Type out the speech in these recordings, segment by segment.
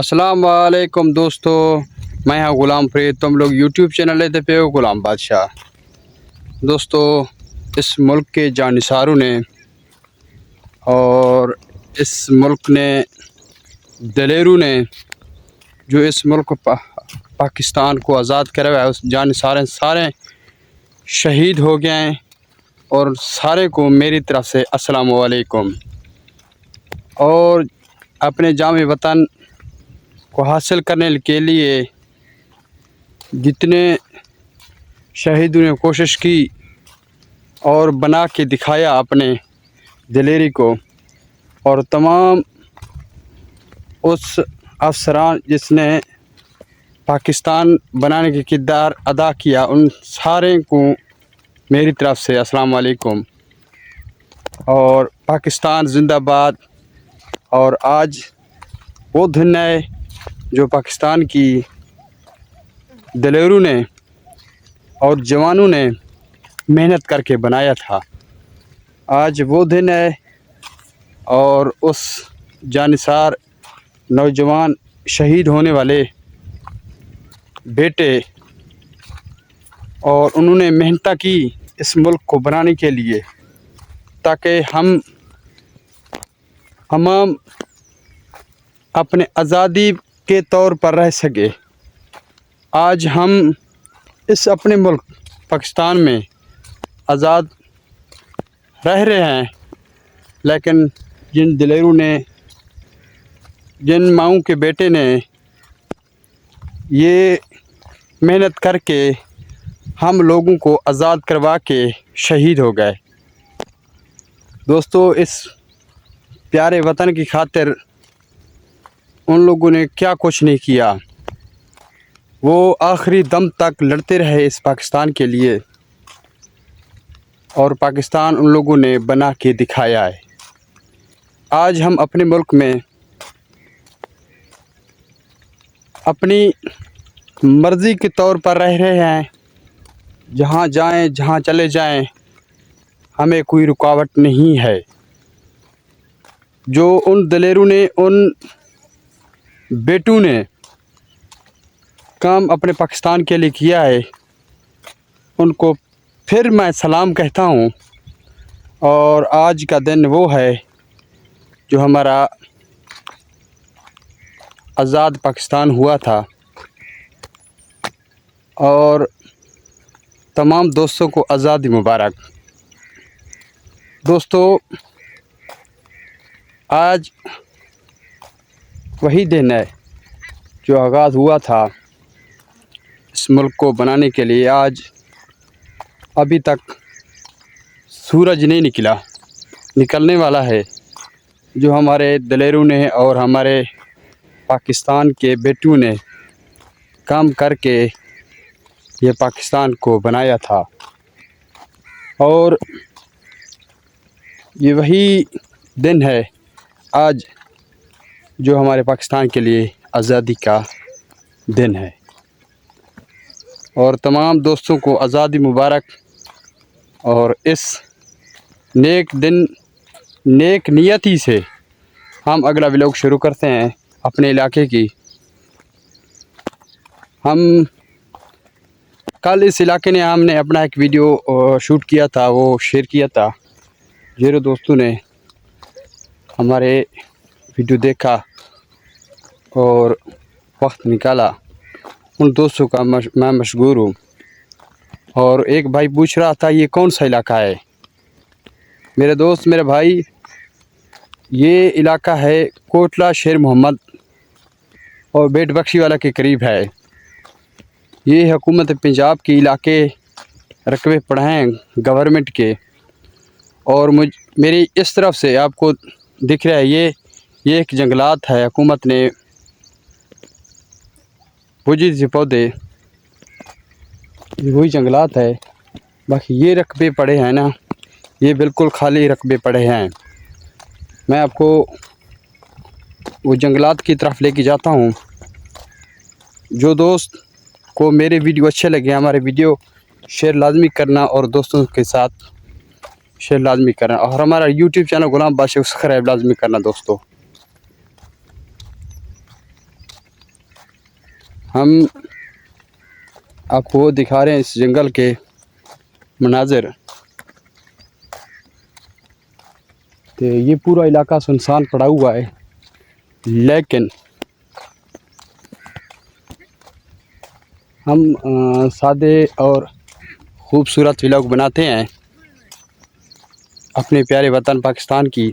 السلام علیکم دوستو، میں ہوں غلام فرید، تم لوگ یوٹیوب چینل لیتے پہ ہو غلام بادشاہ۔ دوستو، اس ملک کے جانثاروں نے اور اس ملک نے دلیروں نے جو اس ملک پاکستان کو آزاد کروایا، اس جانثار سارے شہید ہو گئے ہیں، اور سارے کو میری طرف سے السلام علیکم۔ اور اپنے جامع وطن کو حاصل کرنے کے لیے جتنے شہیدوں نے کوشش کی اور بنا کے دکھایا اپنے دلیری کو، اور تمام اس افسران جس نے پاکستان بنانے کے کردار ادا کیا، ان سارے کو میری طرف سے السلام علیکم۔ اور پاکستان زندہ باد۔ اور آج وہ دن ہے جو پاکستان کی دلیروں نے اور جوانوں نے محنت کر کے بنایا تھا۔ آج وہ دن ہے، اور اس جانثار نوجوان شہید ہونے والے بیٹے، اور انہوں نے محنت کی اس ملک کو بنانے کے لیے، تاکہ ہم اپنے آزادی کے طور پر رہ سکے۔ آج ہم اس اپنے ملک پاکستان میں آزاد رہ رہے ہیں، لیکن جن دلیروں نے، جن ماؤں کے بیٹے نے یہ محنت کر کے ہم لوگوں کو آزاد کروا کے شہید ہو گئے۔ دوستو، اس پیارے وطن کی خاطر ان لوگوں نے کیا کچھ نہیں کیا، وہ آخری دم تک لڑتے رہے اس پاکستان کے لیے، اور پاکستان ان لوگوں نے بنا کے دکھایا ہے۔ آج ہم اپنے ملک میں اپنی مرضی کے طور پر رہ رہے ہیں، جہاں جائیں، جہاں چلے جائیں، ہمیں کوئی رکاوٹ نہیں ہے۔ جو ان دلیروں نے، ان بیٹوں نے کام اپنے پاکستان کے لیے کیا ہے، ان کو پھر میں سلام کہتا ہوں۔ اور آج کا دن وہ ہے جو ہمارا آزاد پاکستان ہوا تھا، اور تمام دوستوں کو آزادی مبارک۔ دوستو، آج وہی دن ہے جو آغاز ہوا تھا اس ملک کو بنانے کے لیے۔ آج ابھی تک سورج نہیں نکلا، نکلنے والا ہے، جو ہمارے دلیروں نے اور ہمارے پاکستان کے بیٹوں نے کام کر کے یہ پاکستان کو بنایا تھا۔ اور یہ وہی دن ہے آج جو ہمارے پاکستان کے لیے آزادی کا دن ہے۔ اور تمام دوستوں کو آزادی مبارک۔ اور اس نیک دن، نیک نیتی سے ہم اگلا ولاگ شروع کرتے ہیں اپنے علاقے کی۔ ہم کل اس علاقے نے ہم نے اپنا ایک ویڈیو شوٹ کیا تھا، وہ شیئر کیا تھا۔ جو دوستوں نے ہمارے ویڈیو دیکھا اور وقت نکالا، ان دوستوں کا میں مشکور ہوں۔ اور ایک بھائی پوچھ رہا تھا یہ کون سا علاقہ ہے؟ میرے دوست، میرے بھائی، یہ علاقہ ہے کوٹلہ شیر محمد اور بیٹ بخشی والا کے قریب ہے۔ یہ حکومت پنجاب کے علاقے رقبے پڑے ہیں گورنمنٹ کے، اور میری اس طرف سے آپ کو دکھ رہا ہے یہ ایک جنگلات ہے، حکومت نے بجے سے پودے، وہی جنگلات ہے۔ باقی یہ رقبے پڑے ہیں نا، یہ بالکل خالی رقبے پڑے ہیں۔ میں آپ کو وہ جنگلات کی طرف لے کے جاتا ہوں۔ جو دوست کو میرے ویڈیو اچھے لگے، ہمارے ویڈیو شیئر لازمی کرنا، اور دوستوں کے ساتھ شیئر لازمی کرنا، اور ہمارا یوٹیوب چینل غلام بادشاہ کو سبسکرائب لازمی کرنا دوستو۔ ہم آپ کو وہ دکھا رہے ہیں اس جنگل کے مناظر. تو یہ پورا علاقہ سنسان پڑا ہوا ہے، لیکن ہم سادے اور خوبصورت ولاگ بناتے ہیں اپنے پیارے وطن پاکستان کی.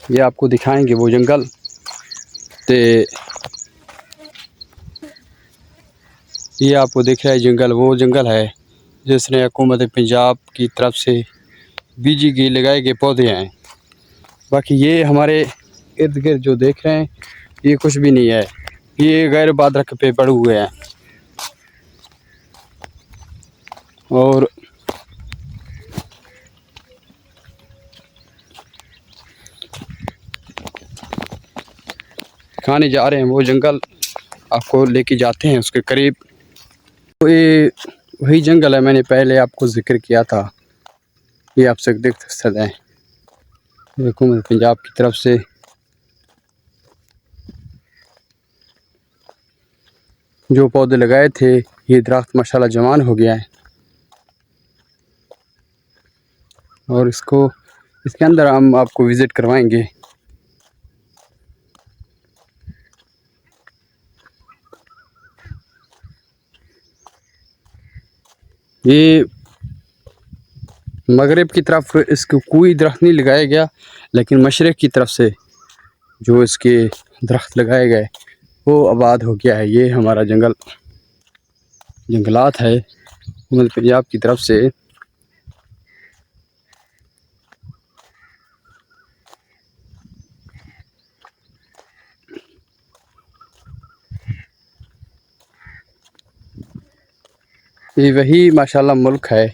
یہ آپ کو دکھائیں گے وہ جنگل. تو یہ آپ کو دکھ رہا ہے جنگل، وہ جنگل ہے جس نے حکومت پنجاب کی طرف سے بیجی گی لگائے گئے پودے ہیں. باقی یہ ہمارے ارد گرد جو دیکھ رہے ہیں یہ کچھ بھی نہیں ہے، یہ غیر بادرک پہ پڑے ہوئے ہیں. اور کھانے جا رہے ہیں وہ جنگل، آپ کو لے کے جاتے ہیں اس کے قریب. تو یہ وہی جنگل ہے، میں نے پہلے آپ کو ذکر کیا تھا. یہ آپ سے دیکھ سکتے ہیں حکومت پنجاب کی طرف سے جو پودے لگائے تھے. یہ درخت ماشاءاللہ جوان ہو گیا ہے، اور اس کے اندر ہم آپ کو وزٹ کروائیں گے. یہ مغرب کی طرف اس کو کوئی درخت نہیں لگایا گیا، لیکن مشرق کی طرف سے جو اس کے درخت لگائے گئے وہ آباد ہو گیا ہے. یہ ہمارا جنگلات ہے حکومت پنجاب کی طرف سے. یہ وہی ماشاءاللہ ملک ہے،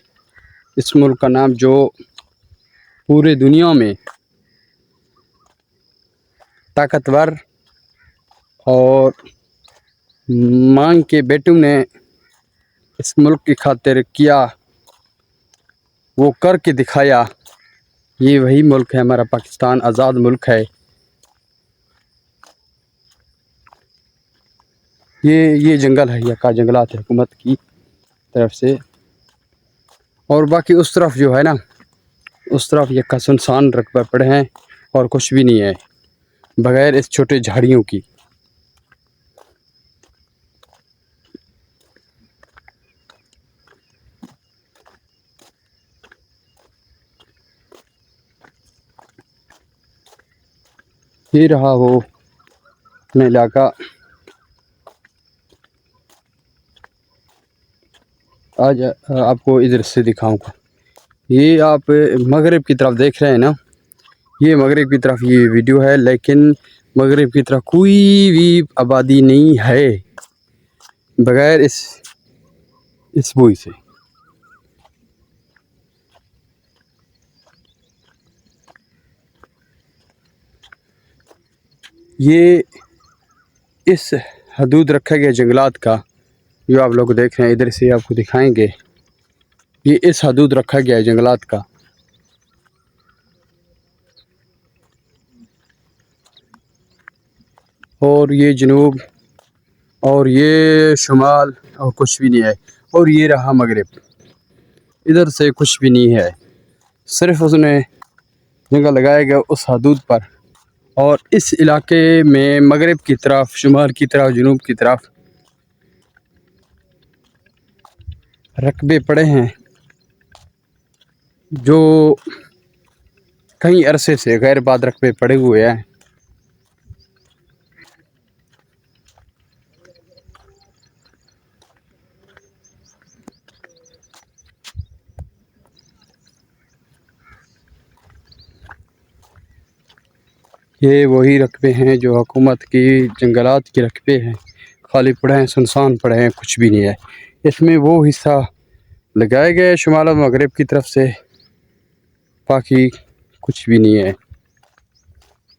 اس ملک کا نام جو پورے دنیا میں طاقتور اور مانگ کے بیٹوں نے اس ملک کی خاطر کیا، وہ کر کے دکھایا. یہ وہی ملک ہے ہمارا پاکستان، آزاد ملک ہے. یہ جنگل ہے، یکا جنگلات حکومت کی طرف سے. اور باقی اس طرف جو ہے نا، اس طرف یکا سنسان رقبہ پڑے ہیں اور کچھ بھی نہیں ہے بغیر اس چھوٹے جھاڑیوں کی. یہ رہا وہ اپنا علاقہ. آج آپ کو ادھر سے دکھاؤں گا. یہ آپ مغرب کی طرف دیکھ رہے ہیں نا، یہ مغرب کی طرف یہ ویڈیو ہے، لیکن مغرب کی طرف کوئی بھی آبادی نہیں ہے بغیر اس بوئی سے. یہ اس حدود رکھا گیا جنگلات کا جو آپ لوگ دیکھ رہے ہیں، ادھر سے آپ کو دکھائیں گے. یہ اس حدود رکھا گیا ہے جنگلات کا. اور یہ جنوب اور یہ شمال اور کچھ بھی نہیں ہے. اور یہ رہا مغرب، ادھر سے کچھ بھی نہیں ہے، صرف اس نے جنگل لگایا گیا اس حدود پر. اور اس علاقے میں مغرب کی طرف، شمال کی طرف، جنوب کی طرف رقبے پڑے ہیں جو کئی عرصے سے غیر آباد رقبے پڑے ہوئے ہیں. یہ وہی رقبے ہیں جو حکومت کی جنگلات کے رقبے ہیں، خالی پڑے ہیں، سنسان پڑے ہیں، کچھ بھی نہیں ہے. اس میں وہ حصہ لگائے گئے شمال و مغرب کی طرف سے، باقی کچھ بھی نہیں ہے.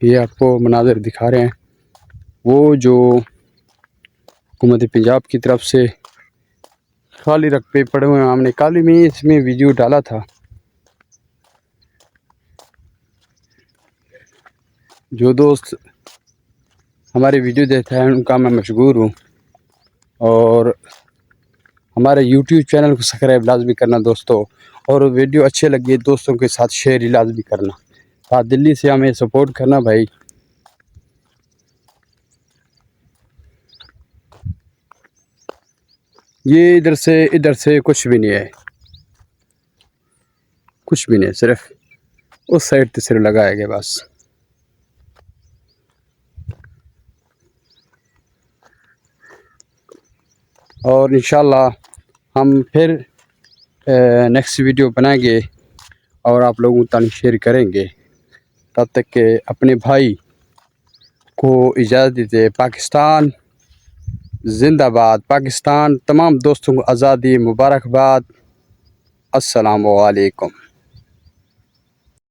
یہ آپ کو مناظر دکھا رہے ہیں وہ جو حکومت پنجاب کی طرف سے خالی رقبے پڑے ہوئے ہیں. ہم نے کل میں اس میں ویڈیو ڈالا تھا. جو دوست ہماری ویڈیو دیکھتے ہیں ان کا میں مشغول ہوں، اور ہمارے یوٹیوب چینل کو سبسکرائب لازمی کرنا دوستو، اور ویڈیو اچھے لگے دوستوں کے ساتھ شیئر ہی لازمی کرنا، اور دلی سے ہمیں سپورٹ کرنا بھائی۔ یہ ادھر سے کچھ بھی نہیں ہے، کچھ بھی نہیں، صرف اس سائڈ تے صرف لگایا گیا بس۔ اور انشاءاللہ ہم پھر نیکسٹ ویڈیو بنائیں گے اور آپ لوگوں تک شیئر کریں گے، تب تک کہ اپنے بھائی کو اجازت دیتے۔ پاکستان زندہ باد، پاکستان تمام دوستوں کو آزادی مبارکباد۔ السلام علیکم۔